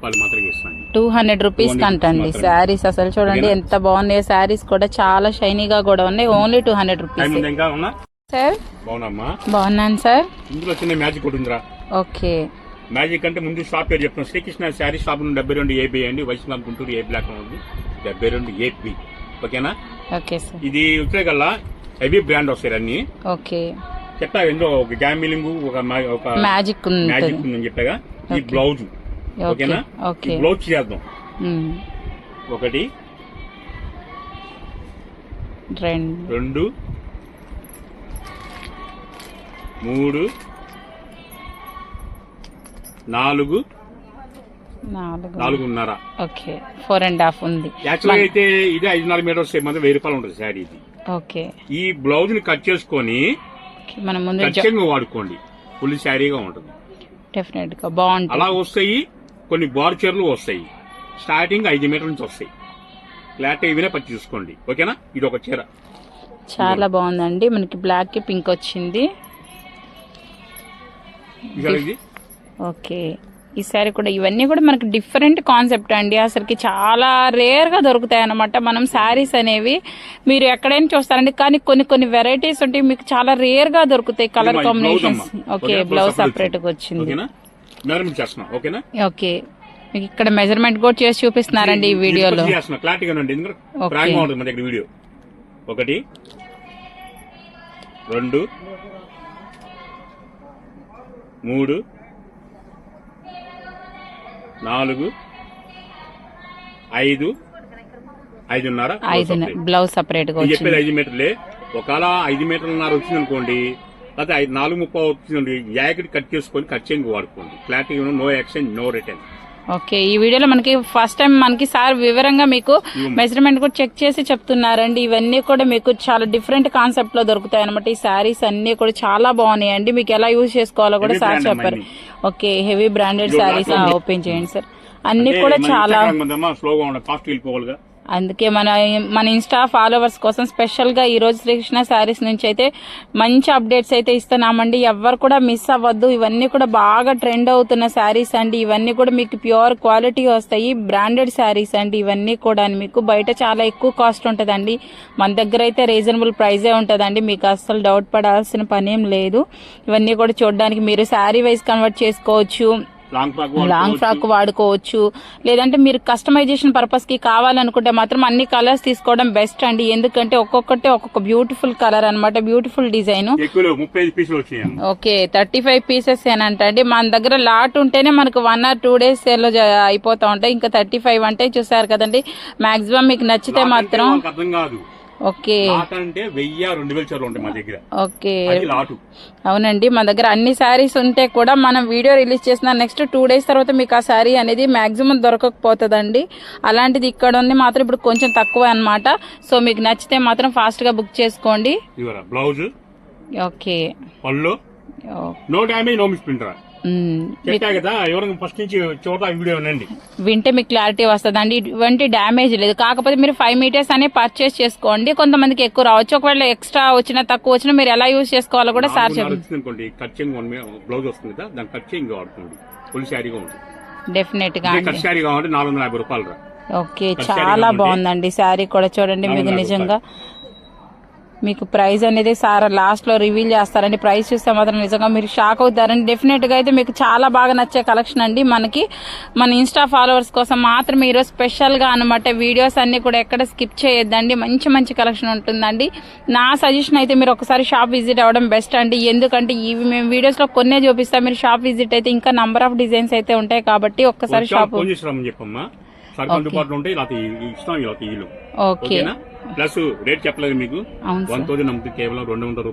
200 rupees కంటండి saris. అసలు చూడండి ఎంత బాగున్నాయి శారీస్ కూడా, చాలా షైనీగా కూడా ఉన్నాయి. Only 200 rupees. సార్ బాగున్నాను సార్. ఓకే, మ్యాజిక్ అంటే ముందు షాప్ పేరు చెప్తాను. శ్రీకృష్ణ శారీ షాప్ 72 AB అండి, వైష్ణవ్ గుంటూరు ఏ బ్లాక్ లో ఉంది, 72 AB. ఓకేనా? Okay sir. ఇది వచ్చే కల్లా హెవీ బ్రాండ్ వస్తాయి అన్ని. ఓకే, చెప్పా ఎందులో ఒక గ్యామిలింగ్ ఒక మ్యాజిక్ ఉందని చెప్పాగా. ఈ బ్లౌజ్ ఓకేనా? బ్లౌజ్ చేద్దాం. 1 2 3 4 4.5. ఓకే, 4.5 ఉంది. యాక్చువల్గా అయితే ఇది 5-4 మీటర్స్ మన 1000 రూపాయలు ఉంటుంది శారీ ఇది. ఓకే, ఈ బ్లౌజ్ ని కట్ చేసుకొని మనం ముందు ఖచ్చితంగా వాడుకోండి, ఫుల్ శారీగా ఉంటుంది. డెఫినెట్ గా బాగుంటుంది. అలా వస్తాయి కొన్ని బార్ చీరలు వస్తాయి, స్టార్టింగ్ 5 మీటర్ల నుంచి వస్తాయి. ఫ్లాట్ ఏమైనా పచ్చి చూసుకోండి. ఓకేనా? ఇది ఒక చీర చాలా బాగుందండి, మనకి బ్లాక్ కి పింక్ వచ్చింది. ఓకే, ఈ సారీ కూడా ఇవన్నీ కూడా మనకి డిఫరెంట్ కాన్సెప్ట్ అండి. అసలుకి చాలా రేర్ గా దొరుకుతాయి అన్నమాట మనం శారీస్ అనేవి. మీరు ఎక్కడైనా చూస్తారండి, కానీ కొన్ని వెరైటీస్ ఉంటాయి మీకు చాలా రేర్ గా దొరుకుతాయి colour combinations. Okay, blouse separate గా వచ్చింది. ఓకే, మీకు ఇక్కడ మెజర్మెంట్ కూడా చేసి చూపిస్తున్నారండి ఈ వీడియోలో. 1 2 3 4 5 5.5 బ్లౌజ్ సపరేట్ గా చెప్పేది 5 మీటర్లే. ఒకవేళ 5 మీటర్లున్నర వచ్చింది అనుకోండి, లేకపోతే 4.30 వచ్చిందండి, జాకెట్ కట్ చేసుకొని కట్ చేయండి వాడుకోండి. Clarity, no exchange, no return. Okay, ఈ వీడియోలో మనకి ఫస్ట్ టైం మనకి సార్ వివరంగా మీకు మెజర్మెంట్ కూడా చెక్ చేసి చెప్తున్నారండి. ఇవన్నీ కూడా మీకు చాలా డిఫరెంట్ కాన్సెప్ట్ లో దొరుకుతాయి అనమాట. ఈ శారీస్ అన్ని కూడా చాలా బాగున్నాయండి, మీకు ఎలా యూజ్ చేసుకోవాలో కూడా సార్ చెప్పారు. Okay, heavy branded saris open చేయండి సార్. అన్ని కూడా చాలా, అందుకే మన ఇన్స్టా ఫాలోవర్స్ కోసం స్పెషల్ గా ఈ రోజు శ్రీకృష్ణ శారీస్ నుంచి అయితే మంచి అప్డేట్స్ అయితే ఇస్తున్నామండి. ఎవరు కూడా మిస్ అవ్వద్దు. ఇవన్నీ కూడా బాగా ట్రెండ్ అవుతున్న శారీస్ అండి. ఇవన్నీ కూడా మీకు ప్యూర్ క్వాలిటీ వస్తాయి, బ్రాండెడ్ శారీస్ అండి. ఇవన్నీ కూడా మీకు బయట చాలా ఎక్కువ కాస్ట్ ఉంటదండి, మన దగ్గర అయితే రీజనబుల్ ప్రైజే ఉంటదండి. మీకు అస్సలు డౌట్ పడాల్సిన పనేం లేదు. ఇవన్నీ కూడా చూడడానికి మీరు శారీ వైజ్ కన్వర్ట్ చేసుకోవచ్చు, లాంగ్ ఫ్రాక్ వాడుకోవచ్చు, లేదంటే మీరు కస్టమైజేషన్ పర్పస్ కి కావాలనుకుంటే మాత్రం అన్ని కలర్స్ తీసుకోవడం బెస్ట్ అండి. ఎందుకంటే ఒక్కొక్కటి ఒక్కొక్క బ్యూటిఫుల్ కలర్ అన్నమాట, బ్యూటిఫుల్ డిజైన్. ఓకే, 35 పీసెస్ ఏనంటండి. మన దగ్గర లాట్ ఉంటేనే మనకు 1 or 2 days లో అయిపోతా ఉంటాయి. ఇంకా 35 అంటే చూసారు కదండి. మాక్సిమం మీకు నచ్చితే మాత్రం ఓకే. ఓకే, అవునండి, మన దగ్గర అన్ని శారీస్ ఉంటే కూడా మనం వీడియో రిలీజ్ చేసిన నెక్స్ట్ 2 days తర్వాత మీకు ఆ శారీ అనేది మాక్సిమం దొరకకపోతుందండి. అలాంటిది ఇక్కడ ఉంది మాత్రం ఇప్పుడు కొంచెం తక్కువ అన్నమాట. సో మీకు నచ్చితే మాత్రం ఫాస్ట్ గా బుక్ చేసుకోండి. ఓకే, వింటే మీకు క్లారిటీ వస్తుందండి. ఇటువంటి డ్యామేజ్ లేదు, కాకపోతే మీరు 5 meters అనే పర్చేస్ చేసుకోండి. కొంతమందికి ఎక్కువ రావచ్చు, ఒకవేళ ఎక్స్ట్రా వచ్చినా తక్కువ వచ్చినా మీరు ఎలా యూజ్ చేసుకోవాలో కూడా సార్ చెప్పండి. డెఫినెట్ గా 450 రూపాయలు. ఓకే, చాలా బాగుందండి శారీ కూడా చూడండి. మీకు నిజంగా మీకు ప్రైస్ అనేది సార్ లాస్ట్ లో రివీల్ చేస్తారండి. ప్రైస్ చూస్తే మాత్రం నిజంగా మీరు షాక్ అవుతారండి. డెఫినెట్ గా అయితే మీకు చాలా బాగా నచ్చే కలెక్షన్ అండి. మన ఇన్స్టా ఫాలోవర్స్ కోసం మాత్రం ఈరోజు స్పెషల్ గా అనమాట. వీడియోస్ అన్ని కూడా ఎక్కడ స్కిప్ చేయొద్దండి, మంచి మంచి కలెక్షన్ ఉంటుందండి. నా సజెషన్ అయితే మీరు ఒకసారి షాప్ విజిట్ అవ్వడం బెస్ట్ అండి. ఎందుకంటే ఇవి మేము వీడియోస్ లో కొన్నే చూపిస్తాం, మీరు షాప్ విజిట్ అయితే ఇంకా నంబర్ ఆఫ్ డిజైన్స్ అయితే ఉంటాయి కాబట్టి ఒక్కసారి షాప్. ఓకే, ప్లస్ రేట్ చెప్పలేదు మీకు, 1000 కేవలం 200